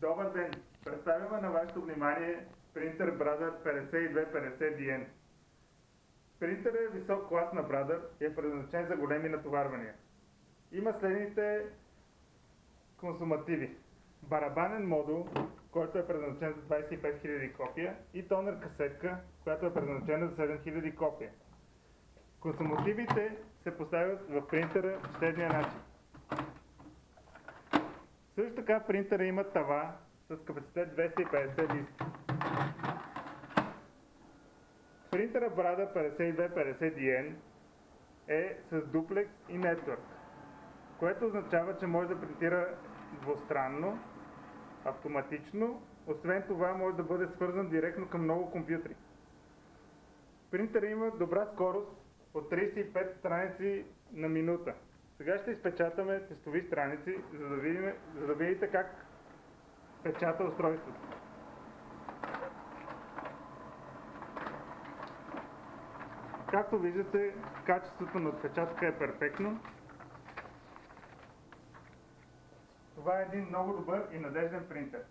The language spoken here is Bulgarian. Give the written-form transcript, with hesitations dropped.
Добър ден! Представяме на вашето внимание Printer Brother 5250DN. Принтер е висок клас на Brother и е предназначен за големи натоварвания. Има следните консумативи. Барабанен модул, който е предназначен за 25 000 копия, и тонер касетка, която е предназначена за 7000 копия. Консумативите се поставят в принтера в следния начин. Също така принтера има тава с капацитет 250 диска. Принтера Brother 5250DN е с дуплекс и нетворк, което означава, че може да принтира двустранно, автоматично, освен това може да бъде свързан директно към много компютри. Принтера има добра скорост от 35 страници на минута. Сега ще изпечатаме тестови страници, за да видите как печата устройството. Както виждате, качеството на отпечатка е перфектно. Това е един много добър и надежден принтер.